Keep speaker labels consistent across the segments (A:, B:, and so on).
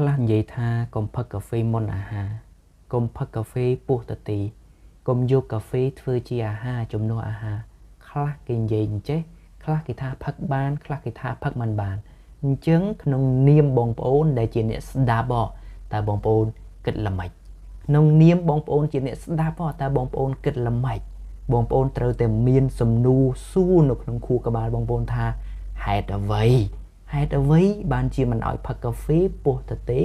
A: ខ្លះនិយាយថាកុំផឹកកាហ្វេមុនអាហារកុំផឹកកាហ្វេពោះទៅទីកុំយកកាហ្វេធ្វើជាអាហារជំនួសអាហារខ្លះគេនិយាយអញ្ចេះខ្លះគេថាផឹកបានខ្លះគេថាផឹកមិនបានអញ្ចឹងក្នុងនាមបងប្អូនដែលជាអ្នកស្ដាប់តើបងប្អូនគិតល្មិចក្នុងនាមបងប្អូនជាអ្នកស្ដាប់តើបងប្អូនគិតល្មិចបងប្អូនត្រូវតែមានសំណួរសួរនៅក្នុងខួរក្បាលបងប្អូនថាហេតុអ្វីបានជាមិនឲ្យផឹកកាហ្វេពោះទៅទេ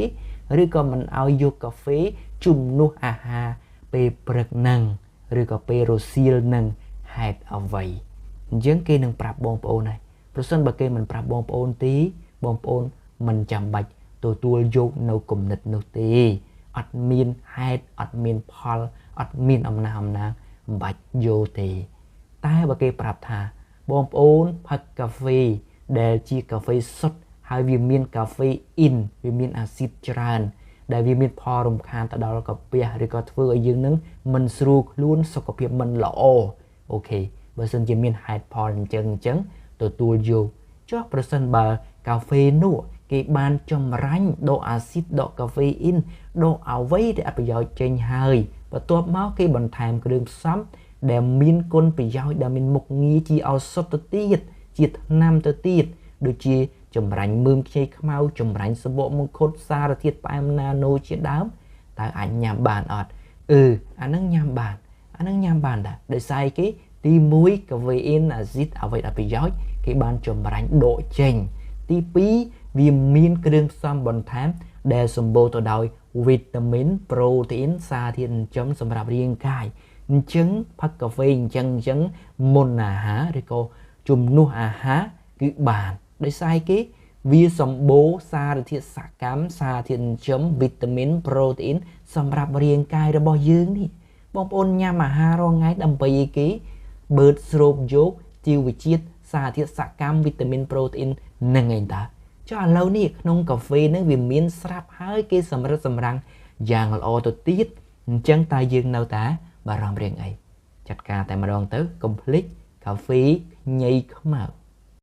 A: ឬក៏មិនឲ្យយកកាហ្វេជំនួសអាហារពេលព្រឹកហ្នឹងឬក៏ពេលរសៀលហ្នឹងហេតុអ្វីអញ្ចឹងគេនឹងប្រាប់បងប្អូនហើយប្រសិនបើគេមិនប្រាប់បងប្អូនទេបងប្អូនមិនចាំបាច់ទទួលយកនៅគំនិតនោះទេអត់មានហេតុអត់មានផលអត់មានអំណះអំណាងមិនបាច់យកទេតែបើគេប្រាប់ថាបងប្អូនផឹកកាហ្វេដែលជាកាហ្វេសុទ្ធហើយវាមានកាហ្វេអ៊ីនវាមានអាស៊ីតច្រើនដែលវាមានផលរំខានទៅដល់កាពះឬក៏ធ្វើឲ្យយើងនឹងមិនស្រួលខ្លួនសុខភាពមិនល្អអូខេបើសិនជាមានហេតុផលអញ្ចឹងទទួលយកចុះប្រសិនបើកាហ្វេនោះគេបានចម្រាញ់ដកអាស៊ីតដកកាហ្វេអ៊ីនដកអ្វីដែលអត្ថប្រយោជន៍ចេញហើយបន្ទាប់មកគេបន្ថែមគ្រឿងផ្សំដែលមានគុណប្រយោជន៍ដែលមានមុខងារជាឱសថទៅទៀតជាថ្នាំទៅទៀតដូចជាចម្រាញ់មើមខ្ចីខ្មៅចម្រាញ់សបកមង្ឃុតសារធាតុផ្អែមណាណូជាដើមតើអាចញ៉ាំបានអត់អានឹងញ៉ាំបានដែរដោយសារគេទី1កាហ្វេអ៊ីនអាស៊ីតអ្វីដែលប្រយោជន៍គេបានចម្រាញ់ដកចេញទី2វាមានគ្រឿងផ្សំបន្ថែមដែលសម្បូរទៅដោយវីតាមីនប្រូតេអ៊ីនសារធាតុចិញ្ចឹមសម្រាប់រាងកាយអញ្ចឹងផឹកកាហ្វេអញ្ចឹងមុនអាហារឬក៏ជំនួសអាហារគឺបានដោយសារគេវាសម្បូរសារធាតុសកម្មសារធាតុចិញ្ចឹមវីតាមីនប្រូតេអ៊ីនសម្រាប់រាងកាយរបស់យើងនេះបងប្អូនញ៉ាំអាហាររាល់ថ្ងៃដើម្បីអីគេបឺតស្រូបយកជីវជាតិសារធាតុសកម្មវីតាមីនប្រូតេអ៊ីននឹងឯងតាចុះឥឡូវនេះក្នុងកាហ្វេនឹងវាមានស្រាប់ហើយគេសម្រិតសម្រាំងយ៉ាងល្អទៅទៀតអញ្ចឹងតើយើងនៅតែបារម្ភរឿងអីចាត់ការតែម្ដងទៅកុំភ្លេចកាហ្វេខ្ញីខ្មៅ